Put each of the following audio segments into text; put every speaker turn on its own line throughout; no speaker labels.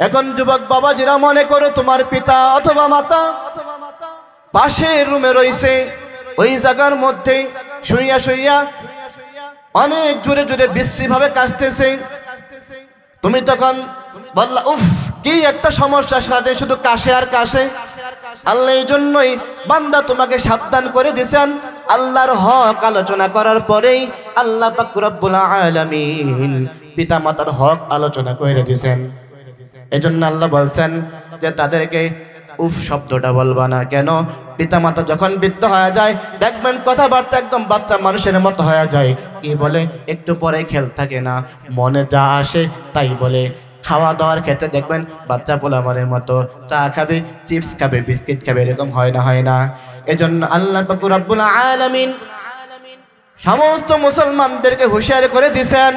এখন যুবক বাবাজিরা মনে করো তোমার পিতা অথবা মাতা পাশের রুমে রয়েছে, ওই জায়গার মধ্যে শুইয়া শুইয়া অনেক জোরে জোরে বিশ্রীভাবে কাশতেছে। তুমি তখন বললা, উফ কি একটা সমস্যা, সারাদিন শুধু কাশে আর কাশে। আল্লাহ এই জন্যই বান্দা তোমাকে সাবধান করে দিয়েছেন। আল্লাহর হক আলোচনা করার পরেই আল্লাহ পাক রব্বুল আলামিন পিতা মাতার হক আলোচনা করে দিয়েছেন। এজন্য আল্লাহ বলছেন যে তাদেরকে উফ শব্দটা বলবা না। কেন? পিতা মাতা যখন বৃদ্ধ হয়ে যায় দেখবেন কথাবার্তা একদম বাচ্চা মানুষের মতো হয়ে যায়। কি বলে? একটু পরে খেল থাকে না, মনে যা আসে তাই বলে। খাওয়া দাওয়ার ক্ষেত্রে দেখবেন বাচ্চা পোলাপানের মতো, চা খাবে, চিপস খাবে, বিস্কিট খাবে, এরকম হয় না? হয় না? এজন্য আল্লাহ পাক রব্বুল আলামিন সমস্ত মুসলমানদেরকে হুঁশিয়ার করে দিয়েছেন,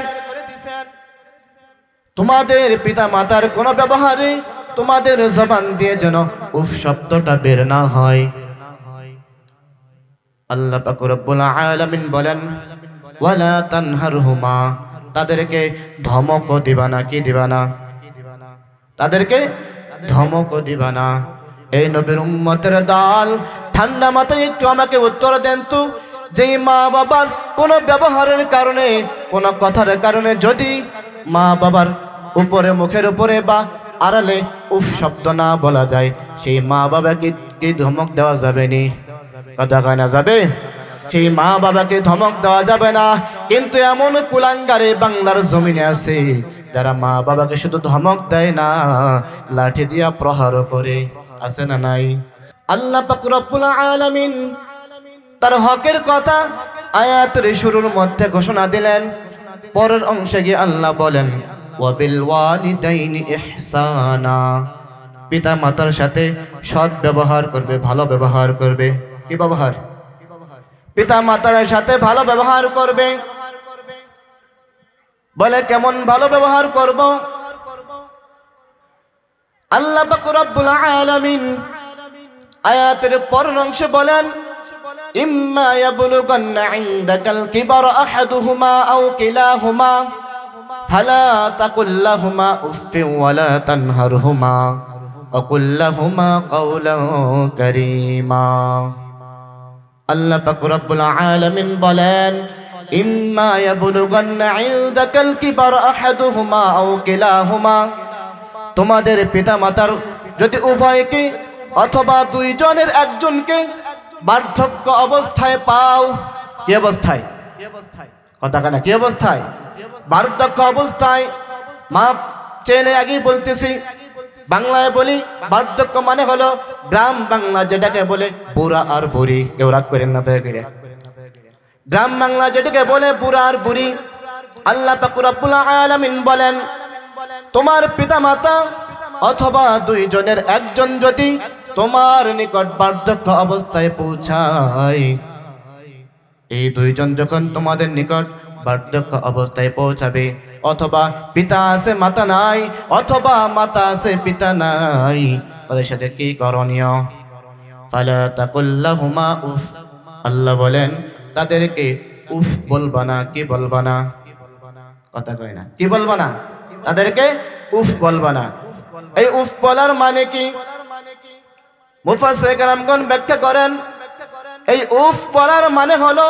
তোমাদের পিতা মাতার কোনো ব্যবহারে তোমাদের জবান দিয়ে যেন উফ শব্দটা বের না হয়। আল্লাহ পাক রব্বুল আলামিন বলেন, ওয়ালা তানহারহুমা, তাদেরকে ধমকও দিবা না। কি দিবা না? তাদেরকে ধমকও দিবা না। এই নবীর উম্মতের দল, ঠান্ডা মাথায় একটু আমাকে উত্তর দেন তো, যেই মা বাবার কোনো ব্যবহারের কারণে, কোনো কথার কারণে যদি মা বাবার উপরে, মুখের উপরে বা আড়ালে উফ শব্দ না বলা যায়, সেই মা বাবাকে কি ধমক দেওয়া যাবে নি? কথা কয় না যাবে? সেই মা বাবাকে ধমক দেওয়া যাবে না। কিন্তু এমন কুলাঙ্গারে বাংলার জমিনে আছে যারা মা বাবাকে শুধু ধমক দেয় না, লাঠি দিয়া প্রহারও করে। আছে না নাই? আল্লাহ পাক রব্বুল আলামিন তার হকের কথা আয়াতের শুরুর মধ্যে ঘোষণা দিলেন। পরের অংশে গিয়ে আল্লাহ বলেন, ওয়াবিল ওয়ালিদাইনি ইহসানা, পিতা মাতার সাথে সৎ ব্যবহার করবে, ভালো ব্যবহার করবে। কি ব্যবহার? পিতা মাতার সাথে ভালো ব্যবহার করবে। বলে কেমন ভালো ব্যবহার করব? আল্লাহ পাক রব্বুল আলামিন আয়াতের পরের অংশে বলেন, ইম্মা ইয়াবলুগান্না ইনদাকাল কিবারা আহাদুহুমা আও কিলাহুমা ফালা তাকুল লাহুমা উফফিন ওয়ালা তানহারহুমা ওয়া কুল লাহুমা কাওলান কারীমা। আল্লাহ পাক রব্বুল আলামিন বলেন, ইম্মা ইয়াবলুগান্না ইনদাকাল কিবারা আহাদুহুমা আও কিলাহুমা, তোমাদের পিতা মাতার যদি উভয়কে অথবা দুইজনের একজনকে বার্ধক্য অবস্থায় পাও। কি অবস্থায়? কথা কেনা? কি অবস্থায়? বার্ধক্য অবস্থায়। মাফ চেনে আগেই বলতেছি, বাংলায় বলি বার্ধক্য মানে হলো গ্রাম বাংলা যেটাকে বলে বুড়া আর বুড়ি। কেউ রাগ করেন না দেখে। গ্রাম বাংলা যেটাকে বলে বুড়া আর বুড়ি। আল্লাহ পাক রব্বুল আলামিন বলেন, তোমার পিতা মাতা অথবা দুইজনের একজন যদি তোমার নিকট বার্ধক্য অবস্থায় পৌঁছায়, এই দুইজন যখন তোমাদের নিকট বার্ধক্য অবস্থায় পৌঁছাবে, অথবা পিতা আছে মাতা নাই, অথবা মাতা আছে পিতা নাই, তাদের সাথে কি করণীয়? ফালা তাকুল লাহুমা উফ, আল্লাহ বলেন তাদেরকে উফ বলবা না। কি বলবা না? কথা কয় না। কি বলবা না? তাদেরকে উফ বলবা না। এই উফ বলার মানে কি? মুফাসসির কেরামগণ ব্যাখ্যা করেন, এই উফ বলার মানে হলো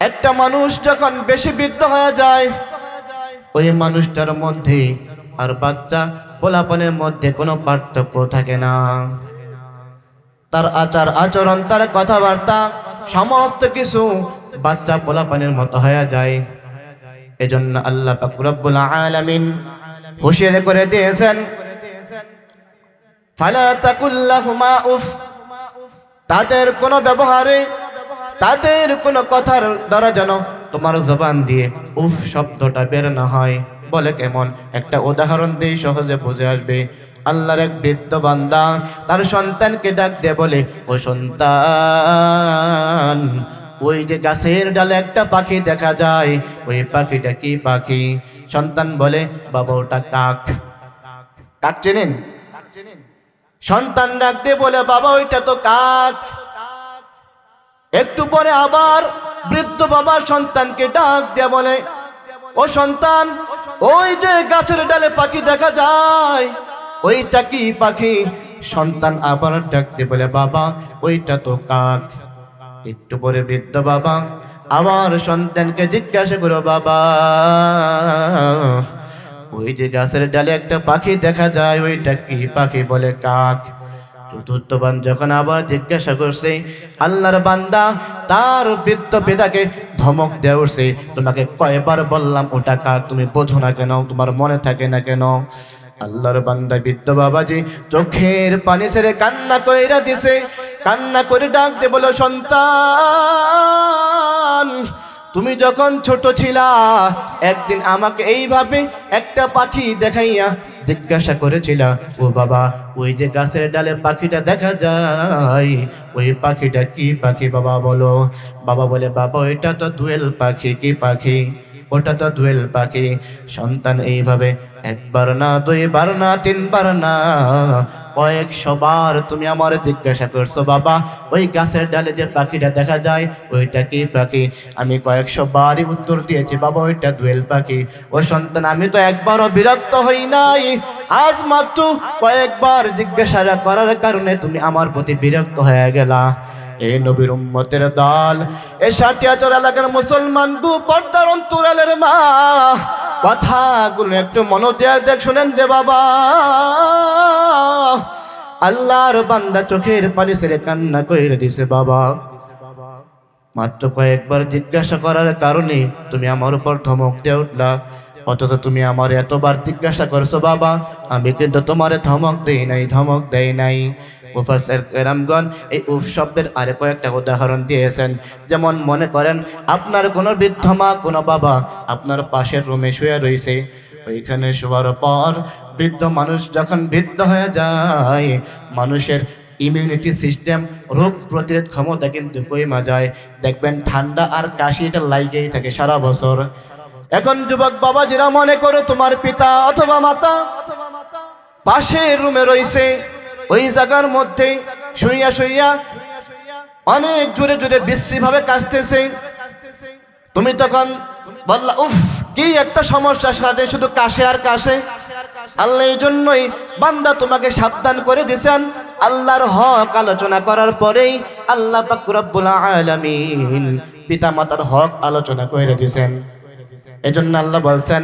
একটা মানুষ যখন বেশি বৃদ্ধ হয়ে যায়, ওই মানুষটার মধ্যে আর বাচ্চা পোলাপনের মধ্যে কোনো পার্থক্য থাকে না। তার আচার আচরণ, তার কথাবার্তা সমস্ত কিছু বাচ্চা পোলাপনের মতো হয়ে যায়। এজন্য আল্লাহ পাক রব্বুল আলামিন হুঁশিয়ার করে দিয়েছেন, ফালা তাকুল লাহুমা উফ, তাদের কোনো ব্যবহারে, তাদের কোনো কথার দ্বারা যেন তোমার জবান দিয়ে উফ শব্দটা বের না হয়। বলে কেমন? একটা উদাহরণ দিয়ে সহজে বুঝে আসবে। আল্লাহর এক বৃদ্ধ বান্দা তার সন্তানকে ডাক দিয়ে বলে, ও সন্তান, ওই যে গাছের ডালে একটা পাখি দেখা যায়, ওই পাখিটা কি পাখি? সন্তান বলে, বাবা ওটা কাক। কাক চেনেন? সন্তান ডাক দিয়ে বলে, বাবা ওইটা তো কাক। একটু পরে আবার বৃদ্ধ বাবা সন্তানকে ডাক দিয়ে বলে, ও সন্তান, ওই যে গাছের ডালে পাখি দেখা যায়, ওইটা কি পাখি? সন্তান আবার ডাকতে বলে, বাবা ওইটা তো কাক। একটু পরে বৃদ্ধ বাবা আবার সন্তানকে জিজ্ঞাসা করো, বাবা ওই যে গাছের ডালে একটা পাখি দেখা যায়, ওইটা কি পাখি? বলে কাক। চতুর্থবান যখন আবার জিজ্ঞাসা করছে, আল্লাহর বান্দা তার বৃদ্ধ পিতাকে ধমক দেওয়া উঠছে, তোমাকে কয়বার বললাম ওটা কাক, তুমি বোঝো না কেন, তোমার মনে থাকে না কেন? আল্লাহর বান্দা বৃদ্ধ বাবাজি চোখের পানি ছেড়ে কান্না কইরা দিছে। কান্না করে ডাক দে বলো, সন্তান তুমি যখন ছোট ছিলা একদিন আমাকে এইভাবে একটা পাখি দেখাইয়া জিজ্ঞাসা করেছিলা, ও বাবা ওই যে গাছের ডালে পাখিটা দেখা যায়, ওই পাখিটা কি পাখি বাবা বলো? বাবা বলে, বাবা ওইটা তো দোয়েল পাখি। কি পাখি? ওটা তো দোয়েল পাখি। সন্তান এইভাবে একবার না, দুইবার না, তিনবার না, কয়েকশো বার তুমি আমার জিজ্ঞাসা করছো, বাবা ওই গাছের ডালে যে পাখিটা দেখা যায় ওইটা কি পাখি? আমি কয়েকশো বারই উত্তর দিয়েছি, বাবা ওইটা দোয়েল পাখি। ও সন্তান, আমি তো একবারও বিরক্ত হই নাই, আজ মাত্র কয়েকবার জিজ্ঞাসা করার কারণে তুমি আমার প্রতি বিরক্ত হয়ে গেলা। এই নবীর উম্মতের দল, এ সাটিয়াচর এলাকার মুসলমান গু পর্দার অন্তরালের মা, কথাগুলো একটু মনোযোগ দেখ শুনেন যে বাবা। আল্লাহর বান্দা চোখের পানি ছেড়ে কান্না কইরে দিছে, বাবা মাত্র কয়েকবার জিজ্ঞাসা করার কারণে তুমি আমার উপর ধমক দিয়ে উঠলা, অথচ তুমি আমার এতবার জিজ্ঞাসা করছো বাবা, আমি কিন্তু তোমার ধমক দেই নাই। মুফাসসির কেরামগণ এই উফ শব্দের আরে কয়েকটা উদাহরণ দিয়েছেন। যেমন মনে করেন আপনার কোনো বৃদ্ধ মা, কোনো বাবা আপনার পাশের রুমে শুয়ে রয়েছে, ওইখানে শোয়ার পর বৃদ্ধ মানুষ যখন বৃদ্ধ হয়ে যায়, মানুষের ইমিউনিটি সিস্টেম, রোগ প্রতিরোধ ক্ষমতা কিন্তু কমে যায়। দেখবেন ঠান্ডা আর কাশি এটা লাইগেই থাকে সারা বছর। এখন যুবক বাবাজিরা মনে করো তোমার পিতা অথবা মাতা পাশের রুমে রয়েছে, ওই জায়গার মধ্যে শুইয়া শুইয়া অনেক জোরে জোরে বিশ্রীভাবে কাশতেছে। তুমি তখন বললা, উফ কি একটা সমস্যা, সাথে শুধু কাশে আর কাশে। আল্লাহ এই জন্যই বান্দা তোমাকে সাবধান করে দিয়েছেন। আল্লাহর হক আলোচনা করার পরেই আল্লাহ পাক রব্বুল আলামিন পিতা মাতার হক আলোচনা করে দিয়েছেন। এজন্য আল্লাহ বলছেন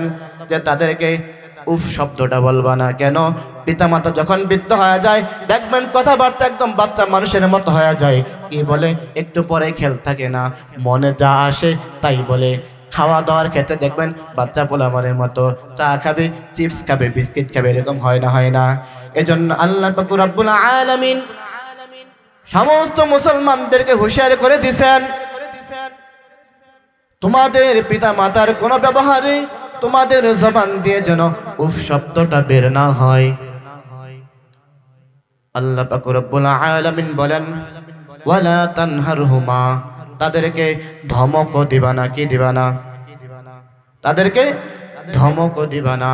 যে তাদেরকে উফ শব্দটা বলবা না। কেন? পিতামাতা যখন বৃদ্ধ হয়ে যায় দেখবেন কথাবার্তা একদম বাচ্চা মানুষের মতো হয়ে যায়। কি বলে? একটু পরে খেল থাকে না, মনে যা আসে তাই বলে। খাওয়া দাওয়ার ক্ষেত্রে দেখবেন বাচ্চা পোলামানের মতো চা খাবে, চিপস খাবে, বিস্কিট খাবে, এরকম হয় না? এজন্য আল্লাহ পাক রব্বুল আলামিন সমস্ত মুসলমানদেরকে হুঁশিয়ার করে দিয়েছেন, তোমাদের পিতা মাতার কোনো ব্যবহারে তোমাদের জবান দিয়ে যেন উফ শব্দটা বের না হয়। আল্লাহ পাক রব্বুল আলামিন বলেন, ওয়ালা তানহারহুমা, তাদেরকে ধমকও দিবা না। কি দিবা না? তাদেরকে ধমকও দিবা না।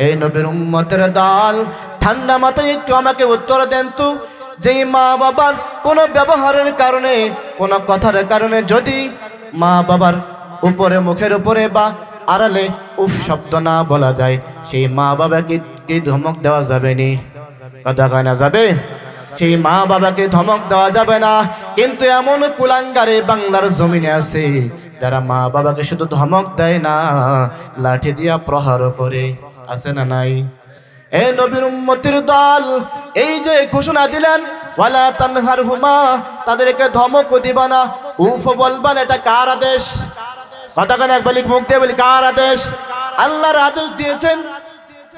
এই নবীর উম্মতের দল, ঠান্ডা মাথায় একটু আমাকে উত্তর দেন তো, যেই মা বাবার কোনো ব্যবহারের কারণে, কোনো কথার কারণে যদি মা বাবার উপরে, মুখের উপরে বা আড়ালে উফ শব্দ না বলা যায়, সেই মা বাবাকে কি ধমক দেওয়া যাবে নি? কথা কয় না যাবে? সেই মা বাবাকে ধমক দেওয়া যাবে না। কিন্তু এমন কুলাঙ্গারে বাংলার জমিনে আছে যারা মা বাবাকে শুধু ধমক দেয় না, লাঠি দিয়া প্রহার করে। আছে না নাই? এ নবীর উম্মতের দল, এই যে ঘোষণা দিলেন ওয়ালা তানহারহুমা, তাদেরকে ধমক দিবা না, উফ বলবা না, এটা কার আদেশ? কথা কেন একবার মুখ দিয়ে বলি, কার আদেশ? আল্লাহর আদেশ দিয়েছেন।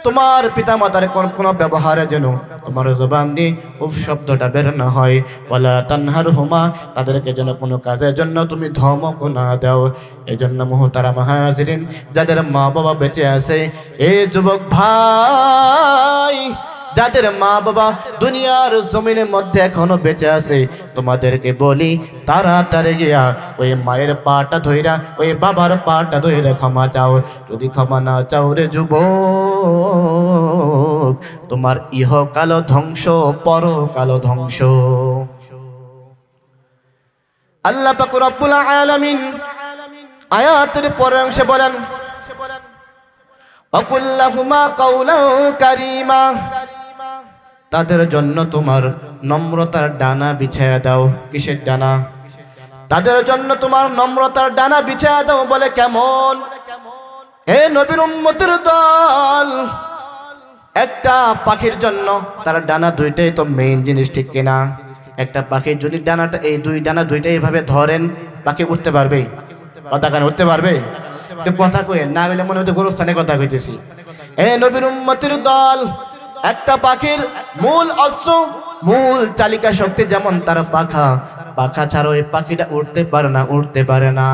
তোমার পিতা মাতার কোনো ব্যবহারে যেন তোমার জবান দিয়ে উফ শব্দটা বের না হয়। ওয়ালা তানহারহুমা, তাদেরকে যেন কোনো কাজের জন্য তুমি ধমক না দাও। এই জন্য মুহতারাম হাজিরিন, যাদের মা বাবা বেঁচে আছে, এই যুবক ভাই, যাদের মা বাবা দুনিয়ার জমিনের মধ্যে এখনো বেঁচে আছে, তোমাদেরকে বলি তাড়াতাড়ি গিয়া ওই মায়ের পাটা ধইরা, ওই বাবার পাটা ধইরা ক্ষমা চাও। যদি ক্ষমা না চাও রে যুবক, তোমার ইহকাল ধ্বংস, পরকাল ধ্বংস। আল্লাহ পাক রব্বুল আলামিন আয়াতের পরের অংশে বলেন, ওয়াকুল লাহুমা কাওলান কারীমা, তাদের জন্য তোমার নম্রতার ডানা বিছায়া দাও। কিসের ডানা? তাদের জন্য তোমার নম্রতার ডানা বিছায়া দাও। বলে কেমন? হে নবীর উম্মতের দল, একটা পাখির জন্য তার ডানা দুইটাই তো মেইন জিনিস, ঠিক কিনা? একটা পাখির যদি ডানাটা এই দুই ডানা দুইটাই এভাবে ধরেন, পাখি উঠতে পারবে? কথা কেন উঠতে পারবে? কথা কয়ে না গেলে মনে হচ্ছে গোরস্থানে কথা কইতেছি। হে নবীর উম্মতের দল, একটা পাখির মূল অস্ত্র, মূল চালিকা শক্তি যেমন তার পাখা। পাখা ছাড়া ওই পাখিটা উঠতে পারে না।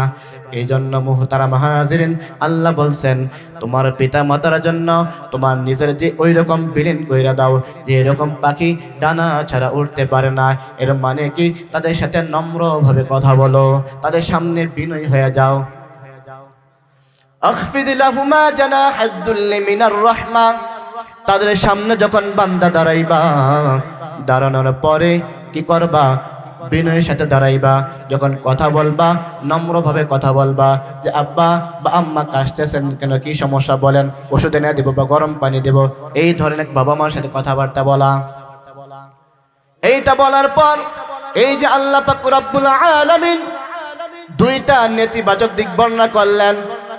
এই জন্য মুহতারাম হাজিরিন, আল্লাহ বলছেন তোমার পিতা মাতার জন্য তোমার নিজের যে ওই রকম বিলীন কইরা দাও, যে এরকম পাখি ডানা ছাড়া উঠতে পারে না। এর মানে কি? তাদের সাথে নম্রভাবে কথা বলো, তাদের সামনে বিনয়ী হয়ে যাও। আখফিদ লাহুমা জানাহাজ যুল্লি মিনার রাহমা, তাদের সামনে যখন বান্দা দাঁড়াইবা, দাঁড়ানোর পরে কি করবা? বিনয়ের সাথে দাঁড়াইবা। যখন কথা বলবা নম্রভাবে কথা বলবা, যে আব্বা বা আম্মা কাশতেছেন কেন, কি সমস্যা বলেন, ওষুধ এনে দেবো বা গরম পানি দেবো, এই ধরনের বাবা মার সাথে কথাবার্তা বলা। এইটা বলার পর এই যে আল্লাহ পাক রব্বুল আলামিন দুইটা নেতিবাচক দিক বর্ণনা করলেন।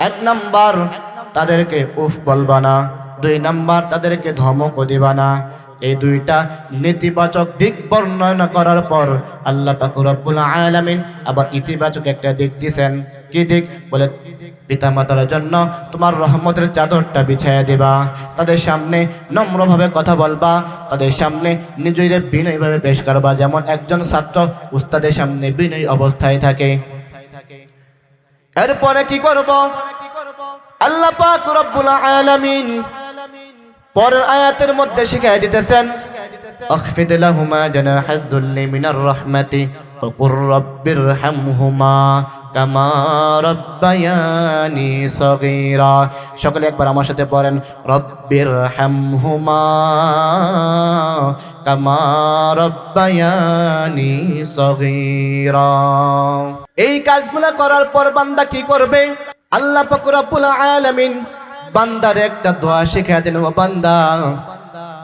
এক নাম্বার, তাদেরকে উফ বলবা না। দুই নাম্বার, তাদেরকে ধমকও দিবা না। এই দুইটা নেতিবাচক দিক বর্ণনা করার পর আল্লাহ পাক রব্বুল আলামিন আবার ইতিবাচক একটা দিক দিয়েছেন। কি দিক? বলে পিতামাতার জন্য তোমার রহমতের চাদরটা বিছাইয়া দিবা, তাদের সামনে নম্রভাবে কথা বলবা, তাদের সামনে নিজের বিনয়ীভাবে পেশ করবা, যেমন একজন ছাত্র উস্তাদের সামনে বিনয়ী অবস্থায় থাকে। এরপরে কি করব? আল্লাহ পাক রব্বুল আলামিন পরের আয়াতের মধ্যে শিখিয়ে দিতেছেন, আখফিদ লাহুমা জানাহাজ যুল্লি মিনার রাহমাতি ওয়া কুর রাব্বিরহামহুমা কামা রাব্বায়ানি সগীরা। সকলে একবার আমার সাথে পড়েন, রাব্বিরহামহুমা কামা রাব্বায়ানি সগীরা। এই কাজগুলা করার পর বান্দা কি করবে? আল্লাহ পাক রব্বুল আলামিন বান্দার একটা দোয়া শিখিয়ে দিলেন, ও বান্দা,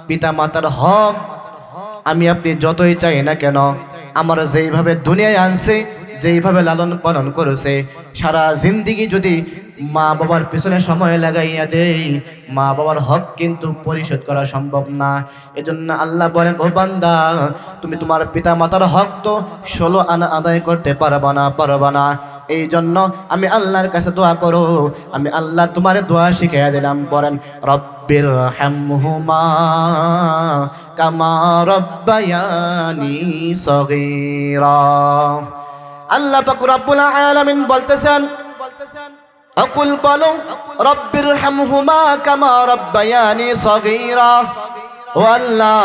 পিতা মাতার হক আমি আপনি যতই চাই না কেন, আমার যেইভাবে দুনিয়ায় আনছে, যেইভাবে লালন পালন করেছে, সারা জিন্দিগি যদি মা বাবার পিছনে সময় লাগাইয়া দেই, মা বাবার হক কিন্তু পরিশোধ করা সম্ভব না। এজন্য আল্লাহ বলেন, ও বান্দা, তুমি তোমার পিতা মাতার হক তো 16 আনা আদায় করতে পারবা না। এই জন্য আমি আল্লাহর কাছে দোয়া করো। আমি আল্লাহ তোমার দোয়া শিখিয়ে দিলাম, বলেন রব্বিরহামহুমা কামা রাব্বায়ানি সগীরা। আল্লাহ পাক রব্বুল আলামিন বলতেছেন, আকুল বলো রব্বিরহামহুমা কামা রাব্বায়ানি সগীরা। ও আল্লাহ,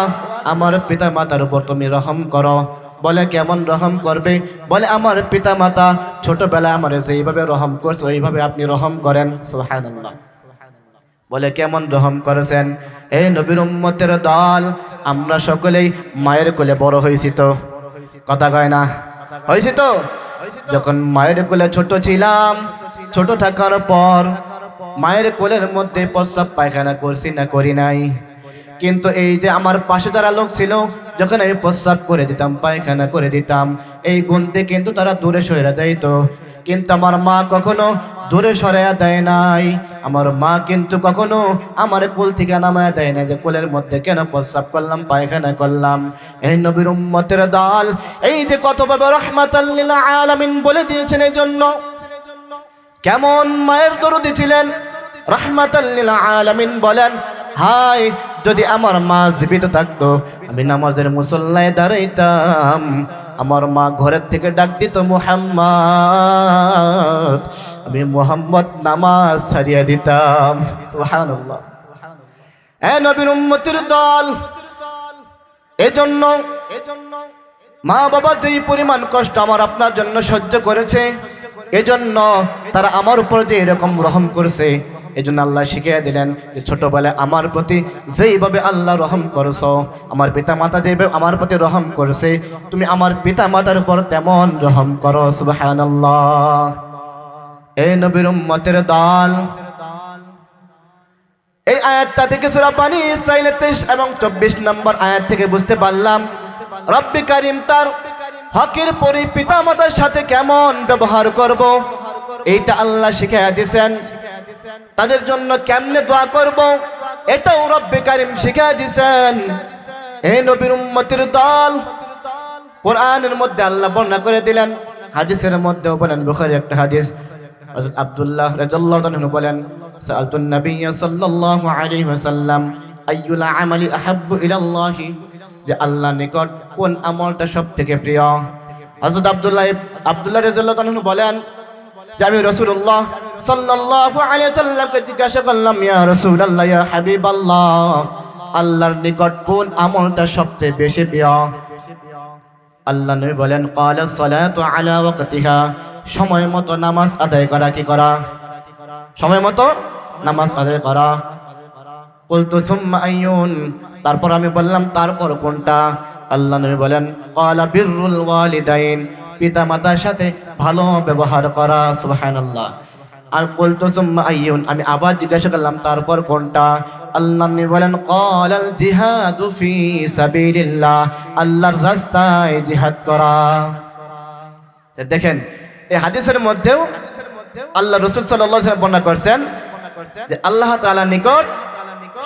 আমার পিতা মাতার উপর তুমি রহম করো। বলে কেমন রহম করবে? বলে আমার পিতা মাতা ছোটবেলায় আমার যেইভাবে রহম করছে ওইভাবে আপনি রহম করেন। সুবহানাল্লাহ। বলে কেমন রহম করেছেন? এই নবীর উম্মতের দল, আমরা সকলেই মায়ের কোলে বড় হয়েছি তো, কথা কয় না? হয়েছি তো। যখন মায়ের কোলে ছোট ছিলাম, ছোট থাকার পর মায়ের কোলের মধ্যে প্রস্রাব পায়খানা করছি না করি নাই? কিন্তু এই যে আমার পাশে যারা লোক ছিল, যখন আমি প্রস্রাব করে দিতাম, পায়খানা করে দিতাম, এই গুনতে কিন্তু তারা দূরে সরে যাইতো। কিন্তু আমার মা কখনো দূরে সরাইয়া দেয় নাই। আমার মা কিন্তু কখনো আমার কোল থেকে নামায়া দেয় না, যে কোলের মধ্যে কেন প্রস্রাব করলাম, পায়খানা করলাম। এই নবীর উম্মতের দল এই যে কতভাবে রাহমাতাল লিল আলামিন বলে দিয়েছেন। এই জন্য কেমন মায়ের দরদি ছিলেন, রাহমাতাল লিল আলামিন বলেন, হায় যদি আমার মা জীবিত থাকতো, আমি নামাজের মুসল্লায় দাঁড়াইতাম, আমার মা ঘরের থেকে ডাক দিত মুহাম্মদ, আমি মুহাম্মদ নামাজ ছাড়িয়ে দিতাম। সুবহানাল্লাহ। এ নবীর উম্মতের দল, এজন্য মা বাবা যেই পরিমাণ কষ্ট আমার আপনার জন্য সহ্য করেছে, এজন্য তারা আমার উপর যে এরকম রহম করেছে, এজন্য আল্লাহ শিখিয়ে দিলেন যে ছোটবেলায় আমার প্রতি যেইভাবে আল্লাহ রহম করেছো, আমার পিতা মাতা যেভাবে আমার প্রতি রহম করেছে, তুমি আমার পিতা মাতার উপর তেমন রহম করো। সুবহানাল্লাহ। এই নবীর উম্মতের দল, এই আয়াতটা থেকে সূরা বনী ইসরাঈলের 23 এবং 24 নম্বর আয়াত থেকে বুঝতে পারলাম রব্বি কারীম তার হকের পরি পিতামাতার সাথে কেমন ব্যবহার করব এইটা আল্লাহ শিখিয়ে দিয়েছেন। তাদের জন্য কেমনে দোয়া করব এটাও রব্বি কারীম শিখিয়ে দিয়েছেন। এই নবীর উম্মতের দল কোরআনের মধ্যে আল্লাহ বর্ণনা করে দিলেন, হাদিসের মধ্যেও বলেন, বুখারী একটা হাদিস, হযরত আব্দুল্লাহ রাদিয়াল্লাহু আনহু বলেন, সাআলতুন নাবিয়্য সাল্লাল্লাহু আলাইহি ওয়াসাল্লাম আইয়ুল আমালি আহাব্বু ইলাল্লাহি, যে আল্লাহর নিকট কোন আমলটা সবথেকে প্রিয়। হযরত আব্দুল্লাহ রাদিয়াল্লাহু আনহু বলেন যে আমি রাসূলুল্লাহ সাল্লাল্লাহু আলাইহি ওয়াসাল্লামকে জিজ্ঞাসা করলাম, ইয়া রাসূলুল্লাহ ইয়া হাবিবাল্লাহ, আল্লাহর নিকট কোন আমলটা সবচেয়ে বেশি প্রিয়? আল্লাহ নবী বলেন, ক্বালা সালাতু আলা ওয়াক্তিহা, সময় মতো নামাজ আদায় করা। কি করা? সময় মতো নামাজ আদায় করা। কুলতু সুম্মা আইয়ুন, তারপর আমি বললাম তারপর কোনটা? আল্লাহ নবী বলেন, ক্বালা বিররুল ওয়ালিদাইন, পিতা মাতার সাথে ভালো ব্যবহার করা। সুবহানাল্লাহ। আর কুলতু সুম্মা আইয়ুন, আমি আবার জিজ্ঞাসা করলাম তারপর কোনটা? আল্লাহ নবী বলেন, ক্বালাল জিহাদু ফি সাবিলিল্লাহ, আল্লাহর রাস্তায় জিহাদ করা। দেখেন এই হাদিসের মধ্যেও আল্লাহ রাসূল সাল্লাল্লাহু আলাইহি ওয়াসাল্লাম বর্ণনা করেছেন যে আল্লাহ তাআলার নিকট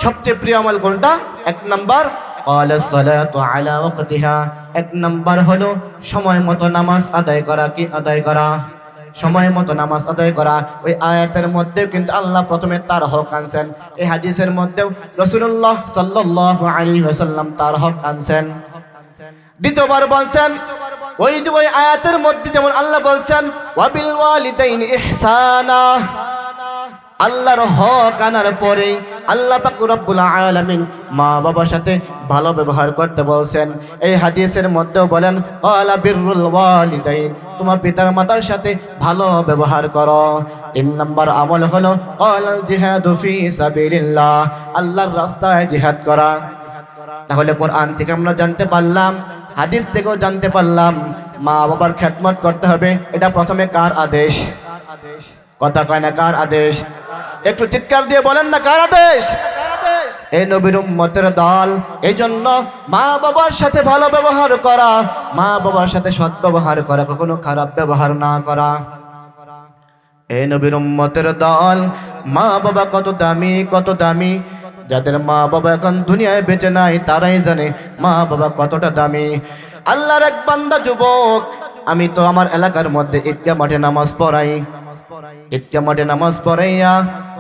সবচেয়ে প্রিয় আমল কোনটা? এক নাম্বার ক্বালাস সালাতু আলা ওয়াক্তিহা, এক নাম্বার হলো সময় মতো নামাজ আদায় করা। কি আদায় করা? সময় মতো নামাজ আদায় করা। ওই আয়াতের মধ্যেও কিন্তু আল্লাহ প্রথমে তার হক আনছেন, এই হাদিসের মধ্যেও রাসূলুল্লাহ সাল্লাল্লাহু আলাইহি ওয়াসাল্লাম তার হক আনছেন। দ্বিতীয়বার বলছেন ওই যে ওই আয়াতের মধ্যে যেমন আল্লাহ বলছেন ওয়াবিল ওয়ালিদাইনি ইহসানা, আল্লাহর হক আনার পরে আল্লাহ পাক রব্বুল আলামিন মা বাবার সাথে ভালো ব্যবহার করতে বলছেন। এই হাদিসের মধ্যেও বলেন ক্বালা বিররুল ওয়ালিদাইন, তোমার পিতার মাতার সাথে ভালো ব্যবহার করো। 3 নম্বর আমল হলো ক্বালাল জিহাদু ফি সাবিলিল্লাহ, আল্লাহর রাস্তায় জিহাদ করা। তাহলে কোরআন থেকে আমরা জানতে পারলাম, হাদিস থেকেও জানতে পারলাম মা বাবার খেদমত করতে হবে। এটা প্রথমে কার আদেশ? কথা কয় না, কার আদেশ? একটু চিৎকার দিয়ে বলেন না, কার আদেশ? এই নবীর উম্মতের দল, এই জন্য মা বাবার সাথে ভালো ব্যবহার করা, মা বাবার সাথে সৎ ব্যবহার করা, কখনো খারাপ ব্যবহার না করা। এই নবীর উম্মতের দল, মা বাবা কত দামি, কত দামি। যাদের মা বাবা এখন দুনিয়ায় বেঁচে নাই তারাই জানে মা বাবা কতটা দামি। আল্লাহর এক বান্দা যুবক, আমি তো আমার এলাকার মধ্যে ঈদগাহ মাঠে নামাজ পড়াই। ঈদগাহ মাঠে নামাজ পড়াইয়া,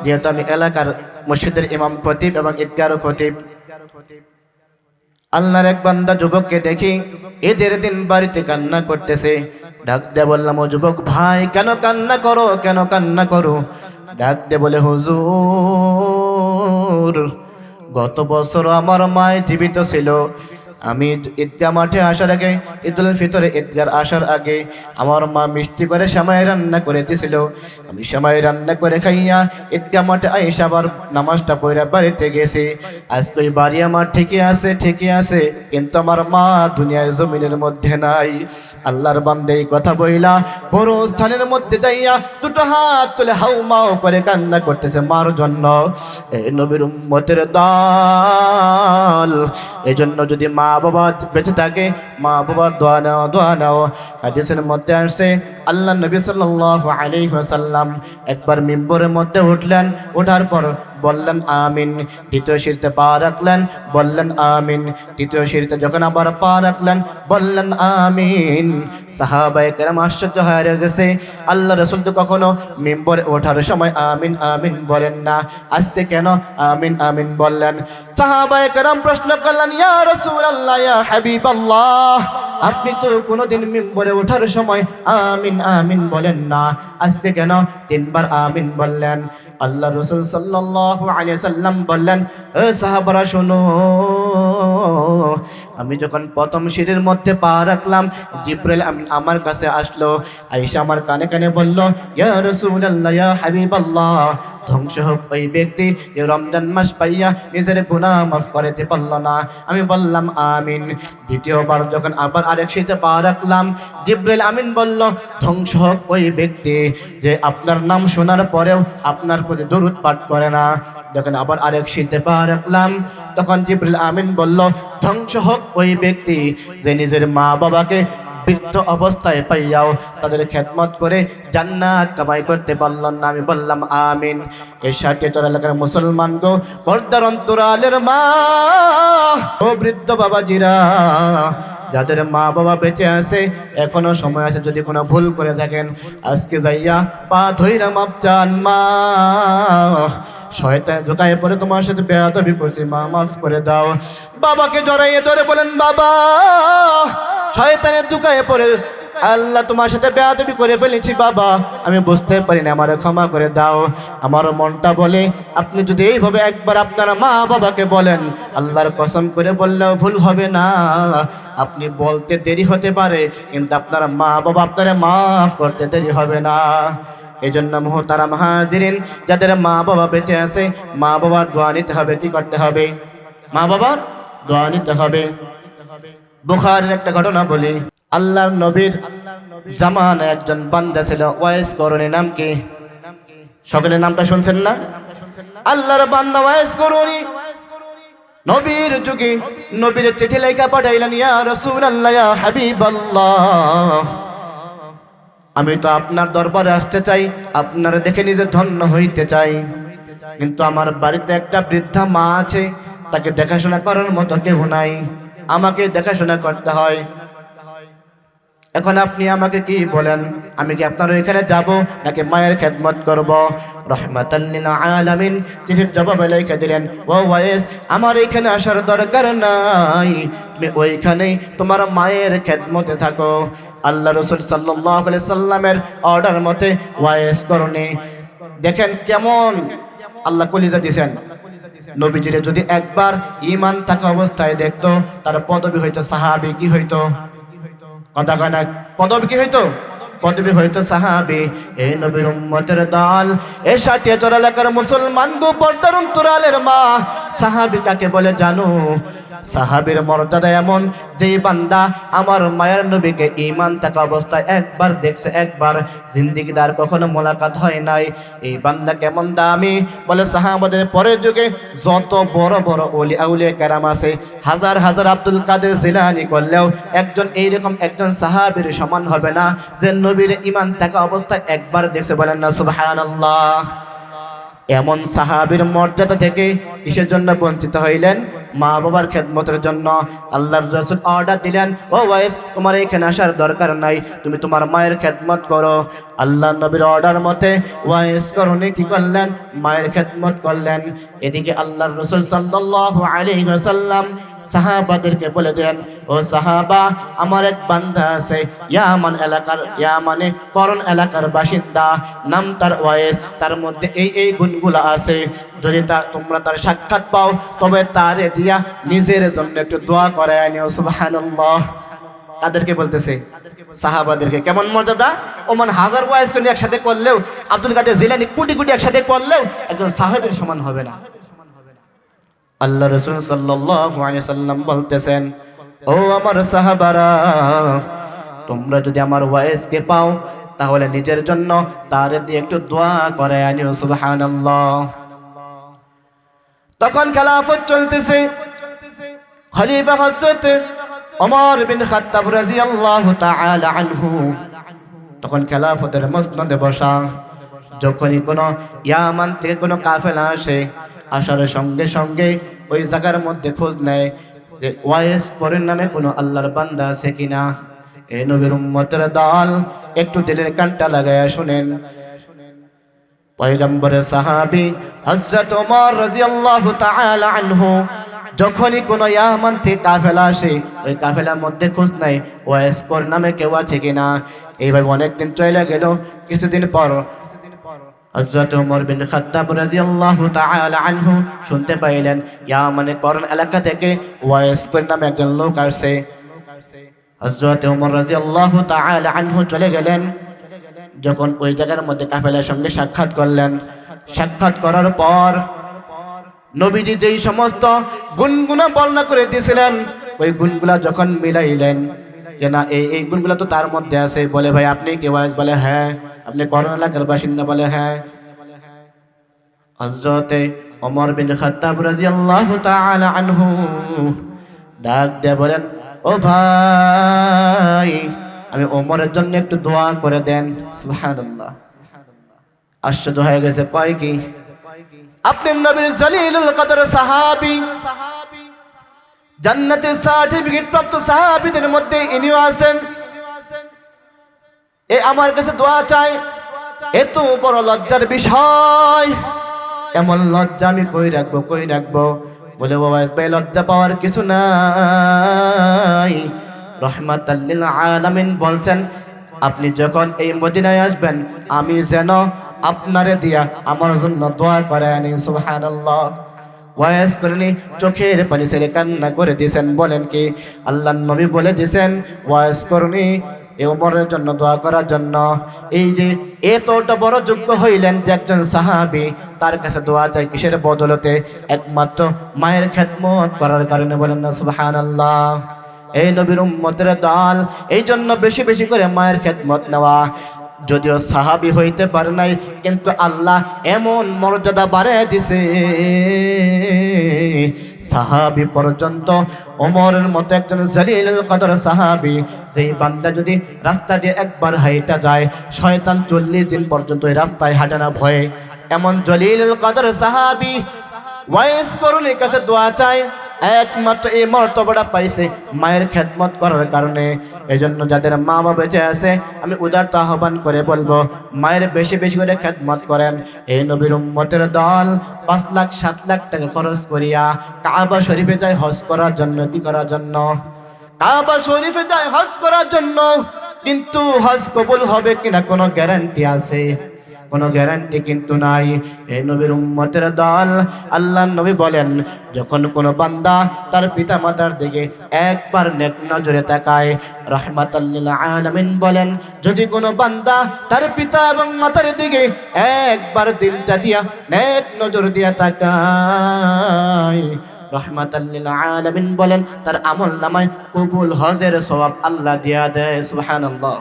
যেহেতু আমি এলাকার মসজিদের ইমাম খতিব এবং ঈদগাহর খতিব, আল্লাহর এক বান্দা যুবককে দেখি ঈদের দিন বাড়িতে কান্না করতেছে। ডাক দিয়ে বললাম, ও যুবক ভাই, কেন কান্না করো, কেন কান্না করো? ডাক দিয়ে বলে, হুজুর, গত বছর আমার মা জীবিত ছিল। আমি ঈদগাহ মাঠে আসার আগে, ঈদুল ফিতরে ঈদগাহ আসার আগে আমার মা মিষ্টি করে সেমাই রান্না করে দিয়েছিল। আমি সেমাই রান্না করে খাইয়া ঈদগাহ মাঠে আইসা আবার নামাজটা পড়ে বাড়িতে গেছি। আজকে ওই বাড়ি আমার ঠিকই আছে, ঠিকই আছে, কিন্তু আমার মা দুনিয়ায় জমিনের মধ্যে নাই। আল্লাহর বান্দা এই কথা বইলা বড় স্থানের মধ্যে যাইয়া দুটো হাত তুলে হাউমাউ করে কান্না করতেছে মার জন্য। এই নবীর উম্মতের দল, এই জন্য যদি মা বাবা বেঁচে থাকে, মা বাবার দোয়া নাও, দোয়া নাও। হাদিসের মধ্যে আসছে আল্লাহ নবী সাল্লাল্লাহু আলাইহি ওয়াসাল্লাম একবার মিম্বরের মধ্যে উঠলেন, ওঠার পর বললেন আমিন। দ্বিতীয় সিঁড়িতে পা রাখলেন, বললেন আমিন। তৃতীয় সিঁড়িতে যখন আবার পা রাখলেন, বললেন আমিন। সাহাবায়ে কেরাম আশ্চর্য হয়ে গেছে, আল্লাহ রাসূল তো কখনো মিম্বরে ওঠার সময় আমিন আমিন বলেন না, আজকে কেন আমিন আমিন বললেন? সাহাবায়ে কেরাম প্রশ্ন করলেন, ইয়া রাসূলুল্লাহ, ইয়া হাবিবাল্লাহ, আপনি তো কোনোদিন মিম্বরে ওঠার সময় আমিন আমিন বলেন না, আজকে কেন 3 বার আমিন বললেন? আল্লাহ রাসূল সাল্লাল্লাহু আলাইহি ওয়াসাল্লাম বললেন, এ সাহাবারা শোনো, আমি যখন প্রথম সিঁড়ির মধ্যে পা রাখলাম, জিব্রাইল আমার কাছে আসলো, আয়েশা আমার কানে কানে বলল, ইয়া রাসূলুল্লাহ, ইয়া হাবিবাল্লাহ, ধ্বংস হোক ওই ব্যক্তি যে রমজান মাস পাইয়া নিজের গুনাহ মাফ করতে পারল না। আমি বললাম আমিন। দ্বিতীয়বার যখন আবার আরেক সিঁড়িতে পা রাখলাম, জিব্রাইল আমিন বলল, ধ্বংস হোক ওই ব্যক্তি যে আপনার নাম শোনার পরেও আপনার প্রতি দরুদ পাঠ করে না। যখন আবার আরেক সিঁড়িতে পা রাখলাম, তখন জিব্রাইল আমিন বলল, ধ্বংস হোক ওই ব্যক্তি যে নিজের মা বাবাকে বৃদ্ধ অবস্থায় পাইয়াও তাদের খেদমত করে জান্নাত কামাই করতে পারল না। আমি বললাম আমিন। এই ৬০ এলাকার মুসলমান গো, পর্দার অন্তরালের মা ও বৃদ্ধ বাবাজিরা, যাদের মা বাবা বেঁচে আছে, এখনো সময় আছে, যদি কোনো ভুল করে থাকেন আজকে যাইয়া পা ধইরা মাপ চান। মা, শয়তান ঢুকায় পড়ে তোমার সাথে বেয়াদবি করছি, মা মাফ করে দাও। বাবাকে জড়াইয়ে ধরে বলেন, বাবা, শয়তানের ঢুকায় পড়ে আল্লাহ তোমার সাথে বেয়াদবি করে ফেলেছি, বাবা আমি বুঝতে পারি না, আমার ক্ষমা করে দাও। আমার মনটা বলে আপনি যদি এইভাবে একবার আপনার মা বাবাকে বলেন, আল্লাহর কসম করে বললেও ভুল হবে না। আপনি বলতে দেরি হতে পারে, কিন্তু আপনার মা বাবা আপনারা মাফ করতে দেরি হবে না। এই জন্য মুহতারাম হাজিরিন, যাদের মা বাবা বেঁচে আছে, মা বাবার দোয়া নিতে হবে। কি করতে হবে? মা বাবার দোয়া নিতে হবে। বুখারীর একটা ঘটনা বলি, আল্লাহর নবীর জামানায় একজন বান্দা ছিল, ওয়াইস করণী। নাম কি? সকলের নামটা শুনছেন না? আল্লাহর বান্দা ওয়াইস করণী নবীর যুগে নবীর চিঠি লেখা পাঠাইলেন, ইয়া রাসূলুল্লাহ, ইয়া হাবিবাল্লাহ, আমি তো আপনার দরবারে আসতে চাই, আপনারা দেখে নিজে ধন্য হইতে চাই, কিন্তু আমার বাড়িতে একটা বৃদ্ধা মা আছে, তাকে দেখাশোনা করার মতো কেউ নাই, আমাকে দেখাশোনা করতে হয়। এখন আপনি আমাকে কি বলেন, আমি কি আপনার এখানে যাব নাকি মায়ের খেদমত করব? রহমাতাল লিল আলামিন চিঠির জবাবে লিখে দিলেন, ও ওয়াইস, আমার এখানে আসার দরকার নাই, তুমি ওইখানেই তোমার মায়ের খেদমতে থাকো। আল্লাহ রাসূল সাল্লাল্লাহু আলাইহি সাল্লামের অর্ডার মতে ওয়াইস করণী, দেখেন কেমন আল্লাহ কলিজা দিয়েছেন। নবীজিরে যদি একবার ঈমান থাকা অবস্থায় দেখতো, তার পদবী হইতো সাহাবী। কি হইতো? কথা কয় না, পদবী কি হইতো? পদবী হইতো সাহাবী। এই নবীর উম্মতের দল, এই ৬০ এলাকার মুসলমান গো, পর্দার অন্তরালের মা, সাহাবী কাকে বলে জানো? সাহাবীর মর্যাদা এমন, যেই বান্দা আমার মায়ের নবীকে ঈমান থাকা অবস্থায় একবার দেখছে, একবার জিন্দেগিতে আর কখনো মোলাকাত হয় নাই, এই বান্দা কেমন দামি। বলে সাহাবাদের পরের যুগে যত বড় বড় ওলি আউলিয়া কেরাম আছে, হাজার হাজার আব্দুল কাদের জিলানী করলেও একজন এইরকম একজন সাহাবীর সমান হবে না, যে নবীর ঈমান থাকা অবস্থায় একবার দেখছে। বলেন না সুবহানাল্লাহ। এমন সাহাবীর মর্যাদা থেকে কিসের জন্য বঞ্চিত হইলেন? মা বাবার খেদমতের জন্য। আল্লাহর রাসূল অর্ডার দিলেন, ও ওয়াইস, তোমার এখানে আসার দরকার নাই, তুমি তোমার মায়ের খেদমত করো। আল্লাহ নবীর অর্ডার মতে ওয়াইস করণী কি করলেন? মায়ের খেদমত করলেন। এদিকে আল্লাহর রাসূল সাল্লাল্লাহু আলাইহি ওয়াসাল্লাম সাহাবাদেরকে বলে দেন, ও সাহাবা, আমার এক বান্দা আছে, ইয়ামান এলাকার, ইয়ামানে করণ এলাকার বাসিন্দা, নাম তার ওয়াইস, তার মধ্যে এই গুণগুলো আছে, যদি তোমরা তার সাক্ষাৎ পাও, তবে তারে দিয়া নিজের জন্য একটু দোয়া করে আনিও। সুবহানাল্লাহ। কাদেরকে বলতেছে? সাহাবাদেরকে। কেমন মর্যাদা! ওমান হাজার ওয়াইস করে একসাথে করলেও, আব্দুল কাদের জিলানী কোটি কোটি একসাথে করলেও একজন সাহাবীর সমান হবে না। আল্লাহ রাসূল সাল্লাল্লাহু আলাইহি সাল্লাম বলতেছেন, ও আমার সাহাবারা, তোমরা যদি আমার ওয়াইসকে পাও, তাহলে নিজের জন্য তার দিয়ে একটু দোয়া করে আনিও। সুবহানাল্লাহ। তখন খেলাফত চলতেছে, খলিফা হযরত ওমর বিন খাত্তাব রাদিয়াল্লাহু তাআলা আনহু তখন খেলাফতের মসনদে বসা। যখনই কোনো ইয়ামান থেকে কোনো কাফেলা আসে, আসার সঙ্গে সঙ্গে ওই জায়গার মধ্যে খোঁজ নেয় যে ওয়াইস করণ নামে কোনো আল্লাহর বান্দা আছে কিনা। এই নবীর উম্মতের দল, একটু দিলের কানটা লাগায়া শুনেন। পয়গম্বরের সাহাবী হযরত ওমর রাদিয়াল্লাহু তাআলা আনহু যখনই কোনো ইয়ামান থেকে কাফেলা আসে, ওই কাফেলার মধ্যে খোঁজ নেয় ওয়াইস করণ নামে কেউ আছে কিনা। এইভাবে অনেকদিন চলে গেল। কিছুদিন পর হযরত ওমর বিন খাত্তাব রাদিয়াল্লাহু তাআলা আনহু শুনতে পাইলেন ইয়ামানে করন এলাকা থেকে ওয়াইস নামে একজন লোক আসছে। হযরত ওমর রাদিয়াল্লাহু তাআলা আনহু চলে গেলেন। যখন ওই জায়গার মধ্যে কাফেলার সঙ্গে সাক্ষাৎ করলেন, সাক্ষাৎ করার পর নবীজি যেই সমস্ত গুণগুলো বর্ণনা করে দিয়েছিলেন ওই গুণগুলা যখন মিলাইলেন যে না এই গুণগুলা তো তার মধ্যে আছে, বলে ভাই আপনি কে ওয়াইস? বলে হ্যাঁ। আপনি করন এলাকার বাসিন্দা? বলে হ্যাঁ। হযরতে ওমর বিন খাত্তাব রাদিয়াল্লাহু তাআলা আনহু ডাক দিয়ে বলেন, ও ভাই আমি ওমরের জন্য একটু দোয়া করে দেন। সুবহানাল্লাহ, আশ্চর্য হয়ে গেছে। কয় কি? আপনি নবীর জলিলুল কদর সাহাবী, জান্নাতের সার্টিফিকেট প্রাপ্ত সাহাবীদের মধ্যে ইনিও আছেন, এ আমার কাছে দোয়া চাই। এত বড় লজ্জার বিষয়, এমন লজ্জা আমি কই রাখবো? বলে বাবা ভাই লজ্জা পাওয়ার কিছু নাই। রহমাতাল লিল আলামিন বলছেন আপনি যখন এই মদিনায় আসবেন আমি যেন আপনারে দিয়া আমার জন্য দোয়া করে আনি। সুবহানাল্লাহ। ওয়াইস করেনি, চোখের পানি ছেড়ে কান্না করে দিয়েছেন। বলেন কি আল্লাহর নবী বলে দিয়েছেন ওয়াইস করনি এই ওমরের জন্য দোয়া করার জন্য। এই যে এতটা বড় যোগ্য হইলেন যে একজন সাহাবী, তার কাছে দোয়া চাই কিসের বদলতে? একমাত্র মায়ের খেদমত করার কারণে। বলেন না সুবহানাল্লাহ। এই নবীর উম্মতের দল, এই জন্য বেশি বেশি করে মায়ের খেদমত নেওয়া। যদিও সাহাবী হইতে পারে নাই, কিন্তু আল্লাহ এমন মর্যাদা বাড়ায় দিছে সাহাবী পর্যন্ত। ওমরের মতো একজন জলিলুল কদর সাহাবী, যেই বান্দা যদি রাস্তা দিয়ে একবার হাইটা যায় শয়তান 40 দিন পর্যন্ত এই রাস্তায় হাঁটে না ভয়ে। এমন জলিলুল কদর সাহাবী ওয়াইস করুণের কাছে দোয়া চায়, একমাত্র এই মর্তবাটা পাইছে মায়ের খেদমত করার কারণে। এজন্য যাদের মা বাবা বেঁচে আছে আমি উদারত আহ্বান করে বলবো মায়ের বেশি বেশি করে খেদমত করেন। এই নবীর উম্মতের দল 5 লাখ 7 লাখ টাকা খরচ করিয়া কাবা শরীফে যায় হজ করার জন্য। কি করার জন্য? কাবা শরীফে যায় হজ করার জন্য। কিন্তু হজ কবুল হবে কিনা কোনো গ্যারান্টি আছে? কোনো গ্যারান্টি কিন্তু নাই। এই নবীর উম্মতের দল, আল্লাহর নবী বলেন যখন কোনো বান্দা তার পিতা মাতার দিকে একবার নেক নজরে তাকায়, রাহমাতাল লিল আলামিন বলেন যদি কোনো বান্দা তার পিতা এবং মাতার দিকে একবার দিলটা দিয়া নেক নজর দিয়া তাকায়, রাহমাতাল লিল আলামিন বলেন তার আমল নামায় কবুল হজের সওয়াব আল্লাহ দিয়া দেয়। সুবহানাল্লাহ,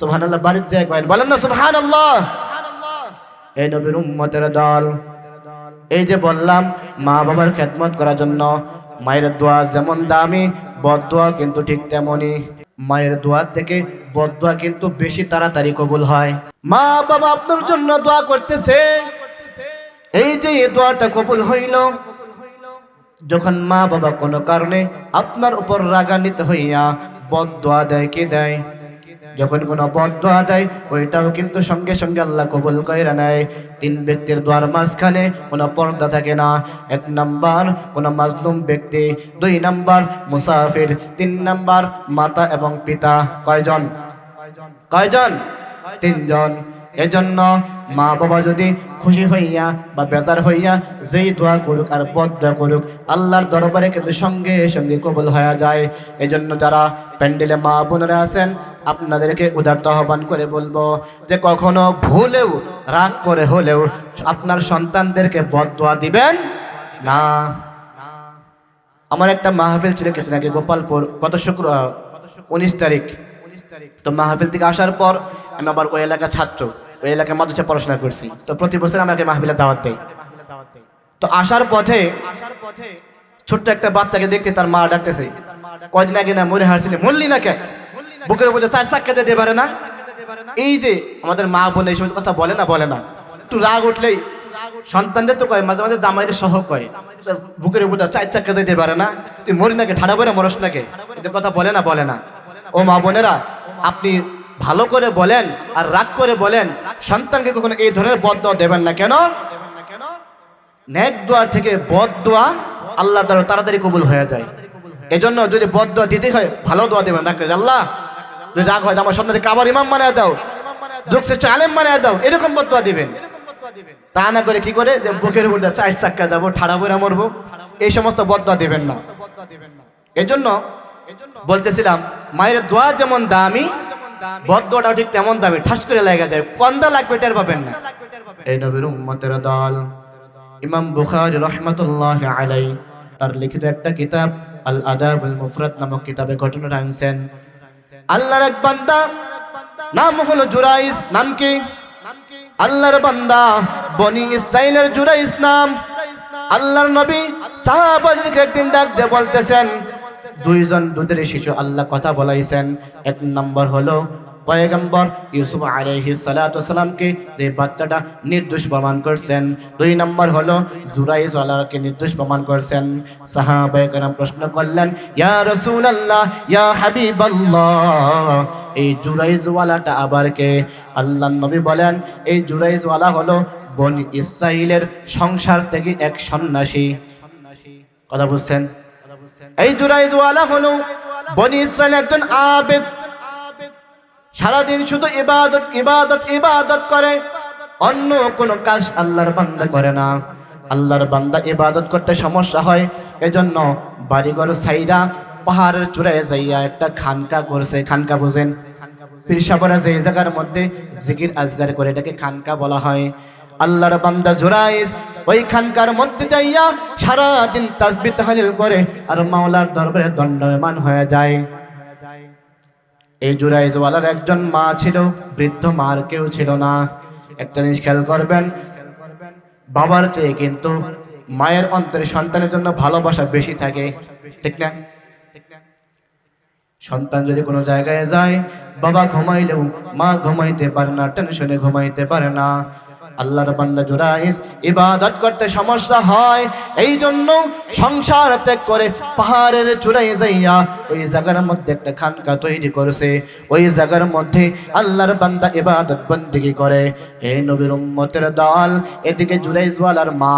সুবহানাল্লাহ। বাড়ির যায় কয়েন বলেন না সুবহানাল্লাহ। এই নবীর উম্মতের দল, এই যে বললাম মা বাবার খেদমত করার জন্য। মায়ের দোয়া যেমন দামি, বদদোয়া কিন্তু ঠিক তেমনই। মায়ের দোয়া থেকে বদদোয়া কিন্তু বেশি তাড়াতাড়ি কবুল হয়। মা বাবা আপনার জন্য দোয়া করতেছে, এই যে এই দোয়াটা কবুল হইল যখন মা বাবা কোনো কারণে আপনার উপর রাগান্বিত হইয়া বদদোয়া দেয়। কি দেয়? যখন কোনো বদদোয়া দেয় ওইটাও কিন্তু সঙ্গে সঙ্গে আল্লাহ কবুল কইরা নেয়। 3 ব্যক্তির দোয়ার মাঝখানে কোনো পর্দা থাকে না। 1 নাম্বার কোনো মাজলুম ব্যক্তি, 2 নাম্বার মুসাফির, 3 নাম্বার মাতা এবং পিতা। কয়জন? 3 জন। এজন্য মা বাবা যদি খুশি হইয়া বা বেজার হইয়া যেই দোয়া করুক আর বদদোয়া করুক আল্লাহর দরবারে কিন্তু সঙ্গে সঙ্গে কবুল হয়ে যায়। এজন্য যারা প্যান্ডেলে মা বোনেরা আছেন আপনাদেরকে উদারত আহ্বান করে বলবো যে কখনো ভুলেও রাগ করে হলেও আপনার সন্তানদেরকে বদদোয়া দিবেন না। আমার একটা মাহফিল ছিল কিছু নাকি গোপালপুর, গত শুক্রবার 19 তারিখ। তো মাহফিল থেকে আসার পর আমি আবার ওই এলাকার ছাত্র, ওই এলাকায় মাদ্রাসায় পড়াশোনা করছি। তো প্রতি বছর আমাকে মাহফিলের দাওয়াত দেয়। তো আসার পথে ছোট্ট একটা বাচ্চাকে দেখতে তার মা ডাকতেছে, কয়দিন আগে না মরে হারছিলে, মরলি না কে? বুকের উপর 4 চাক্কা যেতে পারে না। এই যে আমাদের মা বোন এই সমস্ত কথা বলে না, একটু রাগ উঠলেই সন্তানদের তো কয়, মাঝে মাঝে জামাইয়ের সহ কয় বুকের উপর 4 চাক্কা যেতে পারে না, তুই মরি নাকি, ঠাড়া করে মরস নাকি, এদের কথা বলে না। ও মা বোনেরা, আপনি ভালো করে বলেন আর রাগ করে বলেন, সন্তানকে কখনো এই ধরনের বদদোয়া দেবেন না। কেন? নেক দোয়া থেকে বদদোয়া আল্লাহ তাড়াতাড়ি কবুল হয়ে যায়। এজন্য যদি বদদোয়া দিতে হয় ভালো দোয়া দেবেন না। আল্লাহ যদি রাগ হয় আমার সন্তানকে কাবার ইমাম বানায় দাও, যোগশ্রেষ্ঠ আলেম বানায় দাও, এরকম বদদোয়া দিবেন। তা না করে কি করে যে বুকের উপর 4 চাক্কা যাবো, ঠাড়া বইরা মরবো, এই সমস্ত বদদোয়া দিবেন না। এজন্য বলতেছিলাম মায়ের দোয়া যেমন দামি, বদদোয়াটাও ঠিক তেমন দামি, ঠাস করে লাগা যায়, কন্দা লাগবে টের পাবেন না। এই নবীর উম্মতের দল ইমাম বুখারী রাহমাতুল্লাহি আলাইহি তার লিখিত একটা কিতাব আল আদাবুল মুফরাদ নামক কিতাবে ঘটনাটা আনছেন। আল্লাহর এক বান্দা নাম হলো জুরাইস। নাম কি? আল্লাহর বান্দা বনি ইসরাইলের জুরাইস নাম। আল্লাহর নবী সাহাবাদেরকে একদিন ডাক দিয়ে বলতেছেন, দুইজন দুধের শিশু আল্লাহ কথা বলাইছেন। এক নম্বর হলো পয়গম্বর ইউসুফ আলাইহিস সালাতু ওয়াসালামকে যে বাচ্চাটা নির্দোষ প্রমাণ করছেন। 2 নম্বর হলো জুরাইজ ওয়ালাকে নির্দোষ প্রমাণ করছেন। সাহাবায়ে কেরাম প্রশ্ন করলেন, ইয়া রাসূলুল্লাহ, ইয়া হাবিবাল্লাহ, এই জুরাইজ ওয়ালাটা আবার কে? আল্লাহর নবী বলেন, এই জুরাইজ ওয়ালা হলো বনি ইসরাইলের সংসার থেকে এক সন্ন্যাসী। কথা বুঝছেন? এই জুরাইজ ওয়ালা হলো বনি ইসরাইলের একজন আবেদ, সারাদিন শুধু ইবাদত ইবাদত ইবাদত করে, অন্য কোনো কাজ আল্লাহর বান্দা করে না। আল্লাহর বান্দা ইবাদত করতে সমস্যা হয়, এজন্য বাড়িঘর সাইরা পাহাড়ের চূড়ায় যাইয়া একটা খানকা করছে। খানকা বুঝেন? পীরসাবরা যে জায়গার মধ্যে জিকির আজগার করে, এটাকে খানকা বলা হয়। আল্লাহর বান্দা জুরাইস ওই খানকার মধ্যে যাইয়া সারাদিন তাসবিহ তাহলিল করে আর মাওলার দরবারে দণ্ডায়মান হয়ে যায়। এই জুরাইজ ওয়ালার একজন মা ছিল, বৃদ্ধ মার কেউ ছিল না। একটা জিনিস খেয়াল করবেন, বাবার চেয়ে কিন্তু মায়ের অন্তরে সন্তানের জন্য ভালোবাসা বেশি থাকে, ঠিক না? সন্তান যদি কোনো জায়গায় যায়, বাবা ঘুমাইলেও মা ঘুমাইতে পারে না, টেনশনে ঘুমাইতে পারে না। আল্লাহর বান্দা জুরাইস ইবাদত করতে সমস্যা হয়, এই জন্য সংসার ত্যাগ করে পাহাড়ের চূড়ায় যাইয়া ওই জায়গার মধ্যে একটা খানকা তৈরি করেছে। ওই জায়গার মধ্যে আল্লাহর বান্দা ইবাদত বন্দেগী করে। এই নবীর উম্মতের দল, এদিকে জুরাইস ওয়ালার মা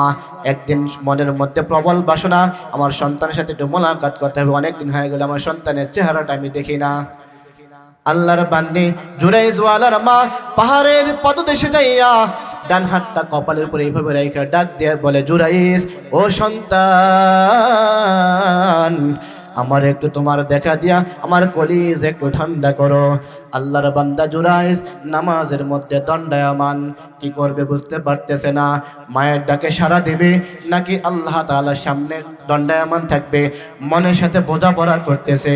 একদিন মনের মধ্যে প্রবল বাসনা, আমার সন্তানের সাথে একটু মোলাকাত করতে হবে, অনেকদিন হয়ে গেল আমার সন্তানের চেহারাটা আমি দেখি না। আল্লাহর বান্দে জুরাইস ওয়ালার মা পাহাড়ের পদদেশে যাইয়া ডান হাতটা কপালের উপরে এইভাবে রেখে ডাক দিয়ে বলে, জুরাইস, ও সন্তান, আমার একটু তোমার দেখা দিয়া আমার কলিজ একটু ঠান্ডা করো। আল্লাহর বান্দা জুরাইস নামাজের মধ্যে দণ্ডায়মান, কি করবে বুঝতে পারতেছে না। মায়ের ডাকে সাড়া দেবে নাকি আল্লাহ তাআলার সামনে দণ্ডায়মান থাকবে, মনের সাথে বোঝাপড়া করতেছে।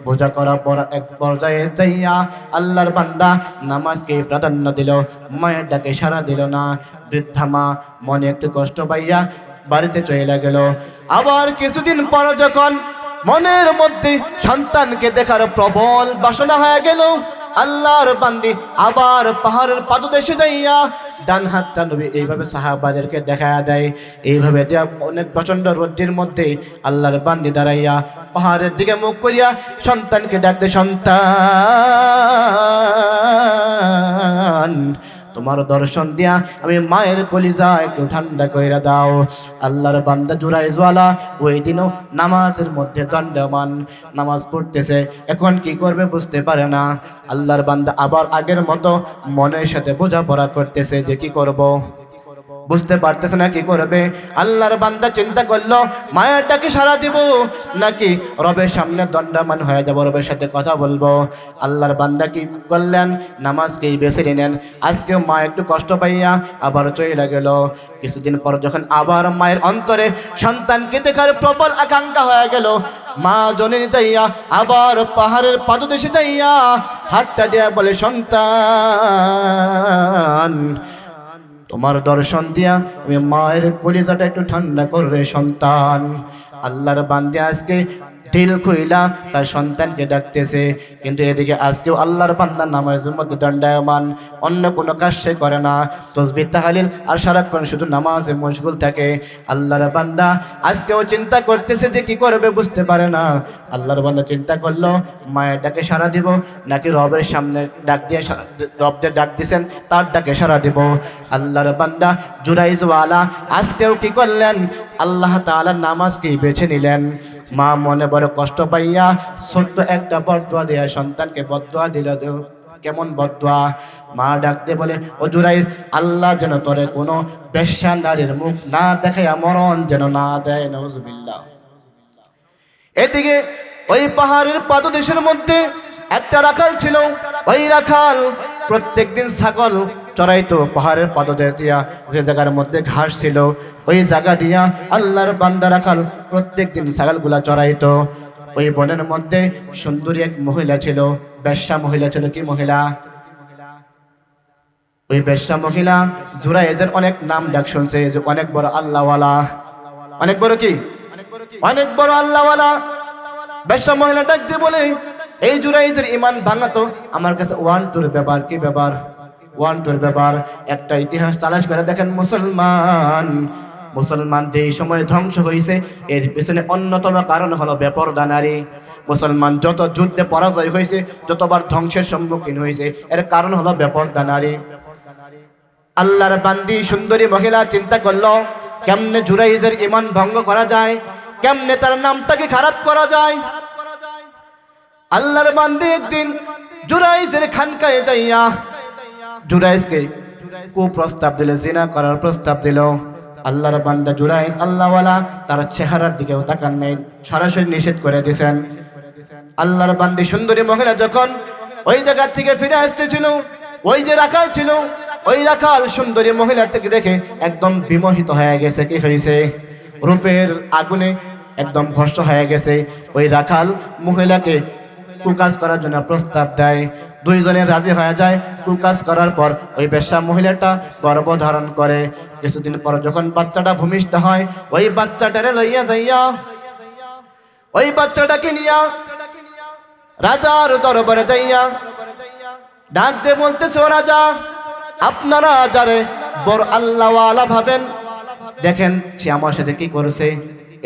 বোঝা করার পর এক পর্যায়ে যাইয়া আল্লাহর বান্দা নামাজকে প্রাধান্য দিল, মায়ের ডাকে সাড়া দিল না। বৃদ্ধা মা মনে একটু কষ্ট পাইয়া বাড়িতে চলে গেল। আবার কিছুদিন পর যখন মনের মধ্যে সন্তানকে দেখার প্রবল বাসনা হয়ে গেল, আল্লাহর বান্দি আবার পাহাড়ের পাদদেশে যাইয়া ডান হাতটা নবী এইভাবে সাহাবাদেরকে দেখা দেয়। এইভাবে দেয়া অনেক প্রচন্ড রোদ্রের মধ্যে আল্লাহর বান্দি দাঁড়াইয়া পাহাড়ের দিকে মুখ করিয়া সন্তানকে ডাক দেয়, সন্তান, তোমার দর্শন দিয়া আমি মায়ের কলিজা একটু ঠান্ডা কইরা দাও। আল্লাহর বান্দা জুরাইজ ওয়ালা ওই দিনও নামাজের মধ্যে দণ্ডায়মান, নামাজ পড়তেছে, এখন কি করবে বুঝতে পারে না। আল্লাহর বান্দা আবার আগের মতো মনের সাথে বোঝাপড়া করতেছে যে কি করব, বুঝতে পারতেছে না কি করবে। আল্লাহর বান্দা চিন্তা করলো, মায়ের ডাকে সাড়া দিব নাকি রবের সামনে দণ্ডায়মান হয়ে যাব, রবের সাথে কথা বলবো। আল্লাহর বান্দা কি করলেন, নামাজকেই বেছে নিলেন। আজকে মা একটু কষ্ট পাইয়া আবার চলে গেল। কিছুদিন পর যখন আবার মায়ের অন্তরে সন্তানকে দেখার প্রবল আকাঙ্ক্ষা হয়ে গেল, মা জননী যাইয়া আবার পাহাড়ের পাদদেশে যাইয়া হাতটা দিয়া বলে, সন্তান, তোমার দর্শন দিয়া আমি মায়ের কলিজাটা একটু ঠান্ডা করে সন্তান। আল্লাহর বান্দা আজকে দিল খুইলা তার সন্তানকে ডাকতেছে, কিন্তু এদিকে আজকেও আল্লাহর বান্দা নামাজের মধ্যে দণ্ডায়মান, অন্য কোনো কাজ সে করে না, তাসবিহ তাহলিল আর সারাক্ষণ শুধু নামাজে মশগুল থাকে। আল্লাহর বান্দা আজকেও চিন্তা করতেছে যে কি করবে বুঝতে পারে না। আল্লাহর বান্দা চিন্তা করলো, মায়ের ডাকে সাড়া দিব নাকি রবের সামনে ডাক দিয়ে রবদের ডাক দিছেন তার ডাকে সাড়া দিব। আল্লাহর বান্দা জুরাইজ ওয়ালা আজকেও কি করলেন, আল্লাহ তাআলার নামাজকেই বেছে নিলেন। মা মনে বড় কষ্ট পাইয়া ছোট্ট একটা বদদোয়া দিয়া সন্তানকে বদদোয়া দিল, কেমন বদদুয়া। মা ডাকতে বলে, ও জুরাইজ, আল্লাহ যেন তোরে কোনো বেশ্যা নারীর মুখ না দেখাইয়া মরণ যেন না দেয়। নাউজুবিল্লাহ। এদিকে ওই পাহাড়ের পাদদেশের মধ্যে একটা রাখাল ছিল। ওই রাখাল প্রত্যেকদিন ছাগল চড়াইতো পাহাড়ের পাদদেশ দিয়া, যে জায়গার মধ্যে ঘাস ছিল ওই জায়গা দিয়া আল্লাহর বান্দা রাখাল প্রত্যেকদিন ছাগলগুলা চড়াইতো। ওই বনের মধ্যে সুন্দরী এক মহিলা ছিল, বেশ্যা মহিলা ছিল। কি মহিলা? ওই বেশ্যা মহিলা জুরাইজের অনেক নাম ডাক শুনছে, যে অনেক বড় আল্লাহওয়ালা। অনেক বড় কি? অনেক বড় আল্লাহওয়ালা। বেশ্যা মহিলা ডাক দিয়ে বলে, এই জুরাইজের ঈমান ভাঙাতো আমার কাছে 1-2 ব্যাপার। কি ব্যাপার? 1-2 ব্যাপার। একটা ইতিহাস তালাশ করে দেখেন, মুসলমান যেই সময় ধ্বংস হয়েছে এর পিছনে অন্যতম কারণ হলো বেপরদা নারী। মুসলমান যত যুদ্ধে পরাজয় হয়েছে, যতবার ধ্বংসের সম্মুখীন হয়েছে, এর কারণ হলো বেপরদা নারী। আল্লাহর বান্দি সুন্দরী মহিলা চিন্তা করলো, কেমনে জুরাইজের ঈমান ভঙ্গ করা যায়, কেমনে তার নামটাকে খারাপ করা যায়। আল্লাহর বান্দি একদিন জুরাইজের খানকায় যাইয়া জুরাইজকে কুপ্রস্তাব দিল, জিনা করার প্রস্তাব দিল। আল্লাহর বান্দা জুরাইজ আল্লাহওয়ালা, তার চেহারার দিকেও তাকান নেই, সরাসরি নিষেধ করে দিয়েছেন। আল্লাহর বান্দি সুন্দরী মহিলা যখন ওই জায়গা থেকে ফিরে আসতেছিল, ওই যে রাখাল ছিল, ওই রাখাল সুন্দরী মহিলাটাকে দেখে একদম বিমোহিত হয়ে গেছে। কি হয়েছে? রূপের আগুনে একদম ভস্ম হয়ে গেছে। ওই রাখাল মহিলাকে কুকাজ করার জন্য প্রস্তাব দেয়। দুইজনে রাজি হয়ে যায়। কুকাজ করার পর ওই বেশ্যা মহিলাটা গর্ভধারণ করে। কিছুদিন পর যখন বাচ্চাটা ভূমিষ্ঠ হয়, ওই বাচ্চাটারে লইয়া যাইয়া, ওই বাচ্চাটাকে নিয়া রাজার দরবারে যাইয়া ডাক দিয়ে বলতেছে, ও রাজা, আপনারা যারে বড় আল্লাহওয়ালা ভাবেন, দেখেন সে আমার সাথে কি করেছে।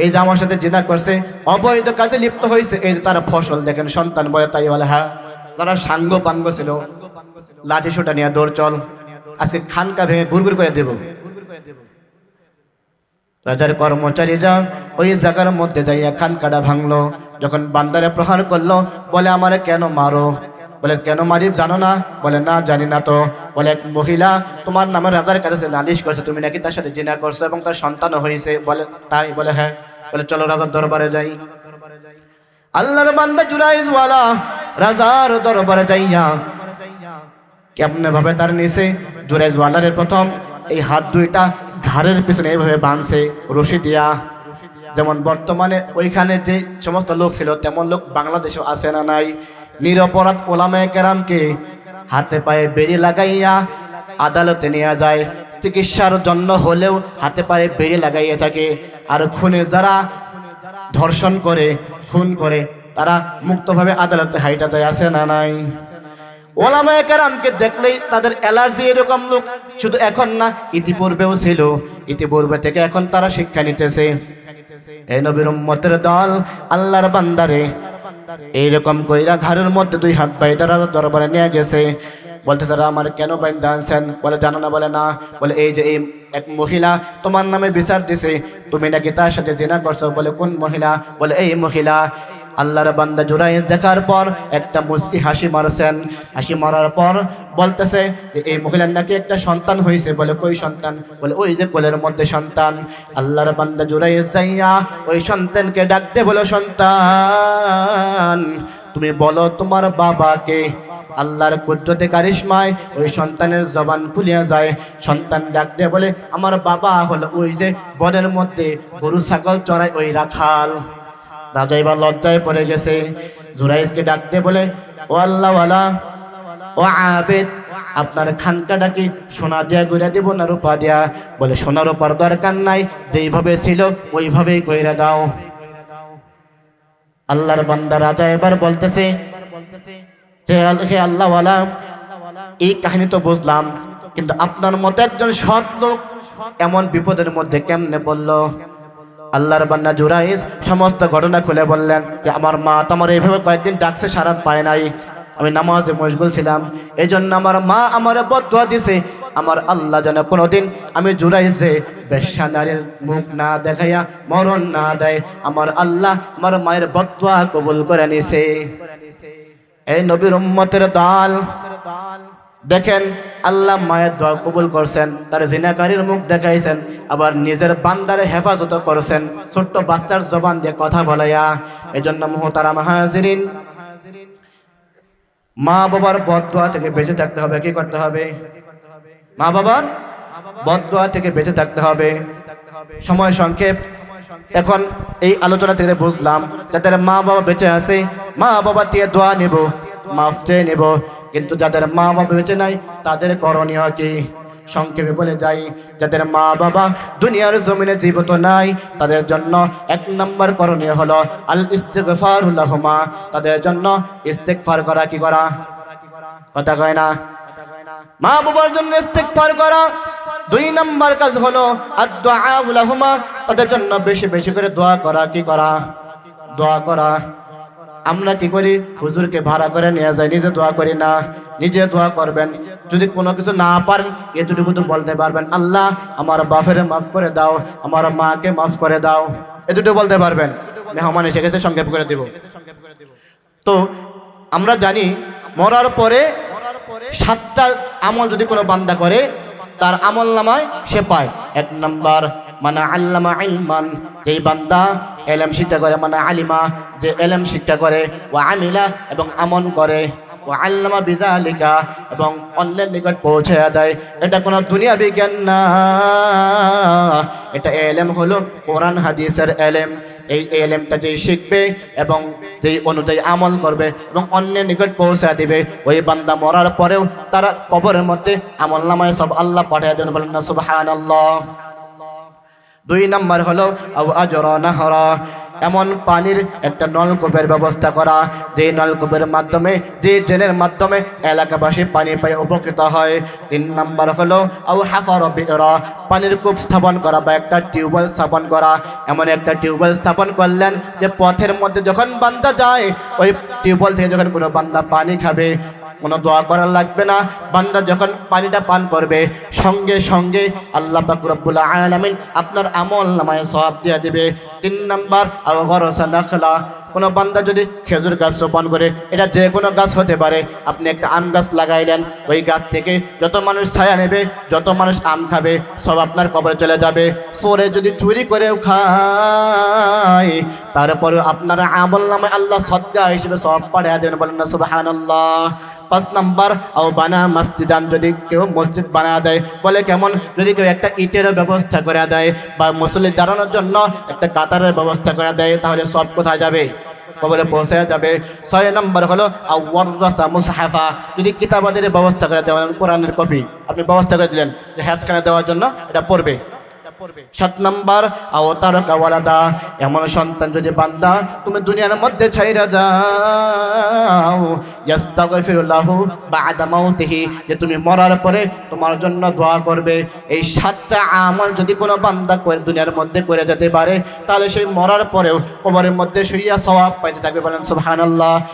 এই যে আমার সাথে জিনা করছে, অবৈধ কাজে লিপ্ত হয়েছে, এই যে তার ফসল দেখেন, সন্তান বলে। তাই বলে, হ্যাঁ, যারা সাঙ্গ পাঙ্গ ছিল লাঠি সোটা নিয়ে দৌড় চল, আজকে খানকা ভেঙে গুড়গুড় করে দেব। রাজার কর্মচারীরা ওই জায়গার মধ্যে যাইয়া খানকাটা ভাঙলো। যখন বান্দারে প্রহার করলো, বলে, আমারে কেন মারো? বলে, কেন মারি জানো না? বলে, না জানি না তো। বলে, এক মহিলা তোমার নামে রাজার কাছে নালিশ করছে, তুমি নাকি তার সাথে জিনা করছো এবং তার সন্তানও হয়েছে। বলে, তাই? বলে, হ্যাঁ। বলে, চলো রাজার দরবারে যাই। আল্লাহর বান্দা জুরাইজ ওয়ালা রাজার দরবারে যাইয়া কেমনে ভাবে তার নিচে জুরাইজ ওয়ালার প্রথম এই হাত দুইটা ঘাড়ের পিছনে এইভাবে বাঁধছে রশি দিয়া। যেমন বর্তমানে ওইখানে যে সমস্ত লোক ছিল, তেমন লোক বাংলাদেশেও আছে না নাই? নিরপরাধ ওলামায়ে কেরামকে হাতে পায়ে বেড়ি লাগাইয়া আদালতে নিয়ে যায়, চিকিৎসার জন্য হলেও হাতে পায়ে বেড়ি লাগাইয়া থাকে। আর খুনে যারা ধর্ষণ করে, খুন করে, তারা মুক্তভাবে আদালতে হাইটা যায়, আছে না নাই? ওলামায়ে কেরামকে দেখলেই তাদের অ্যালার্জি। এরকম লোক শুধু এখন না, ইতিপূর্বেও ছিল। ইতিপূর্বে থেকে এখন তারা শিক্ষা নিতেছে। এই নবীর উম্মতের দল আল্লাহর বান্দারে এইরকম কইরা ঘরের মধ্যে 2 হাত বাইদা রাজার দরবারে নিয়ে গেছে। বলতে, তারা আমার কেন বাইন্দা আনছেন? বলে, জানো না? বলে, না। বলে, এই যে এই এক মহিলা তোমার নামে বিচার দিছে, তুমি নাকি তার সাথে জিনা করছো। বলে, কোন মহিলা? বলে, এই মহিলা। আল্লাহর বান্দা জুরাইজ দেখার পর একটা মুস্কি হাসি মারছেন। হাসি মারার পর বলতেছে যে এই মহিলার নাকি একটা সন্তান হয়েছে। বলে, কই সন্তান? বলে, ওই যে কোলের মধ্যে সন্তান। আল্লাহর বান্দা জুরাইজ যাইয়া ওই সন্তানকে ডাকতে বলো, সন্তান তুমি বলো তোমার বাবাকে। আল্লাহর কুদরতে কারিশমায় ওই সন্তানের জবান খুলিয়া যায়। সন্তান ডাক দিয়ে বলে, আমার বাবা হলো ওই যে বনের মধ্যে গরু ছাগল চড়ায় ওই রাখাল। রাজা এবার লজ্জায় পড়ে গেছে। জুরাইজকে ডাক দিয়ে বলে, ও আল্লাহওয়ালা, ও আবেদ, আপনার খানকাটা কি সোনা দিয়া গড়া দেব না রূপা দিয়া? বলে, সোনা রূপার দরকার নাই, যেইভাবে ছিল ওইভাবেই কইরা দাও। আল্লাহর বান্দা রাজা এবার বলতেছে যে, হে আল্লাহওয়ালা, এই কাহিনী তো বুঝলাম, কিন্তু আপনার মতো একজন সৎ লোক এমন বিপদের মধ্যে কেমনে বলল? আল্লাহর বান্দা জুরাইজ সমস্ত ঘটনা খুলে বললেন যে, আমার মা তোমার এইভাবে কয়েকদিন ডাকছে, সারাত পায় নাই, আমি নামাজে মশগুল ছিলাম, এই জন্য আমার মা আমার বদদুয়া দিছে, আমার আল্লাহ যেন কোনোদিন আমি জুরাইজ রে বেশ্যা নারীর মুখ না দেখাইয়া মরণ না দেয়। আমার আল্লাহ আমার মায়ের বদদুয়া কবুল করে নিছে। এই নবীর উম্মতের দল দেখেন, আল্লাহ মায়ের দোয়া কবুল করছেন, তার জিনাকারীর মুখ দেখাইছেন, আবার নিজের বান্দারে হেফাজত করছেন ছোট্ট বাচ্চার জবান দিয়ে কথা বলাইয়া। এজন্য মুহতারাম হাজিরিন, মা বাবার বদদোয়া থেকে বেঁচে থাকতে হবে। কি করতে হবে? মা বাবার বদদোয়া থেকে বেঁচে থাকতে হবে। সময় সংক্ষেপ, এখন এই আলোচনা থেকে বুঝলাম যাদের মা বাবা বেঁচে আছে মা বাবা দিয়ে দোয়া নেব, মাফ চেয়ে নেব, কিন্তু যাদের মা বাবা বেঁচে নাই তাদের করণীয় কি? সংক্ষেপে বলে যাই, যাদের মা বাবা দুনিয়ার জমিনে জীবিত নাই তাদের জন্য 1 নম্বর করণীয় হলো আল ইস্তিগফারু লাহুমা, তাদের জন্য ইস্তিগফার করা। কি করা? কথা কয় না? মা বাবার জন্য ইস্তিগফার করা। 2 নম্বর কাজ হলো আদ-দুআ লাহুমা, তাদের জন্য বেশি বেশি করে দোয়া করা। কি করা? দোয়া করা। আমরা কি করি? হুজুরকে ভাড়া করে নিয়ে যাই, নিজে দোয়া করি না। নিজে দোয়া করবেন। যদি কোনো কিছু না পারেন এতটুকু তো বলতে পারবেন, আল্লাহ আমার বাপের মাফ করে দাও, আমার মাকে মাফ করে দাও, এতটুকু বলতে পারবেন। মেহমান এসে গেছে, সংক্ষেপ করে দেব। তো আমরা জানি মরার পরে 7টা আমল যদি কোনো বান্দা করে তার আমল নামায় সে পায়। 1 নম্বর মানা আল্লামা ইলমান, যেই বান্দা এলেম শিক্ষা করে, মানা আলিমা, যে এলেম শিক্ষা করে, ওয়া আমিলা এবং আমল করে, ওয়া আল্লামা বিযালিকা এবং অন্যের নিকট পৌঁছে দেয়। এটা কোনো দুনিয়াবি জ্ঞান না, এটা এলেম হলো কোরআন হাদিসের এলেম। এই এলেমটা যেই শিখবে এবং যেই অনুযায়ী আমল করবে এবং অন্যের নিকট পৌঁছে দিবে, ওই বান্দা মরার পরেও তারা কবরের মধ্যে আমল নামায় সব আল্লাহ পাঠিয়ে দেন। বলেন না সুবহানাল্লাহ। 2 নম্বর হলো আজরা নাহরা, এমন পানির একটা নলকূপের ব্যবস্থা করা, যে নলকূপের মাধ্যমে, যে ড্রেনের মাধ্যমে এলাকাবাসী পানি পেয়ে উপকৃত হয়। 3 নম্বর হলো হাফার বিরা, পানির কূপ স্থাপন করা বা একটা টিউবওয়েল স্থাপন করা। এমন একটা টিউবওয়েল স্থাপন করলেন যে পথের মধ্যে যখন বান্দা যায় ওই টিউবওয়েল থেকে যখন কোনো বান্দা পানি খাবে কোনো দোয়া করা লাগবে না। বান্দা যখন পানিটা পান করবে সঙ্গে সঙ্গে আল্লাহ পাক রব্বুল আলামিন আপনার আমল নামায় সওয়াব দিয়ে দিবে। 3 নম্বর গরসা নাখলা, কোনো বান্দা যদি খেজুর গাছ রোপণ করে, এটা যে কোনো গাছ হতে পারে, আপনি একটা আম গাছ লাগাইলেন, ওই গাছ থেকে যত মানুষ ছায়া নেবে, যত মানুষ আম খাবে, সব আপনার কবরে চলে যাবে। চোরে যদি চুরি করেও খায় তারপরে আপনার আমল নামায় আল্লাহ সদকা হিসেবে সওয়াব পাঠিয়ে দেবেন। বলেন না সুবহানাল্লাহ। 5 নম্বর বানা মসজিদান, যদি কেউ মসজিদ বানা দেয়, বলে কেমন? যদি কেউ একটা ইটের ব্যবস্থা করে দেয় বা মুসল্লি দাঁড়ানোর জন্য একটা কাতারের ব্যবস্থা করে দেয়, তাহলে সব কোথায় যাবে? কবরে পৌঁছে যাবে। 6 নম্বর হলো ওয়াররাসা মুসহাফা, যদি কিতাবাদের ব্যবস্থা করে দেওয়া, কোরআনের কপি আপনি ব্যবস্থা করে দিলেন যে হ্যাজখানে দেওয়ার জন্য এটা পড়বে। 7 নম্বর তারকা ওয়ালাদা, এমন সন্তান যদি বান্দা তুমি দুনিয়ার মধ্যে ছাইরা যাও, ইস্তাগফিরুল্লাহু বা'দা মাউতিহি, যে তুমি মরার পরে তোমার জন্য দোয়া করবে। এই 7টা আমল যদি কোনো বান্দা করে দুনিয়ার মধ্যে করে যেতে পারে, তাহলে সেই মরার পরেও কবরের মধ্যে শুইয়া সওয়াব পাইতে থাকবে। বলেন সুবহানাল্লাহ।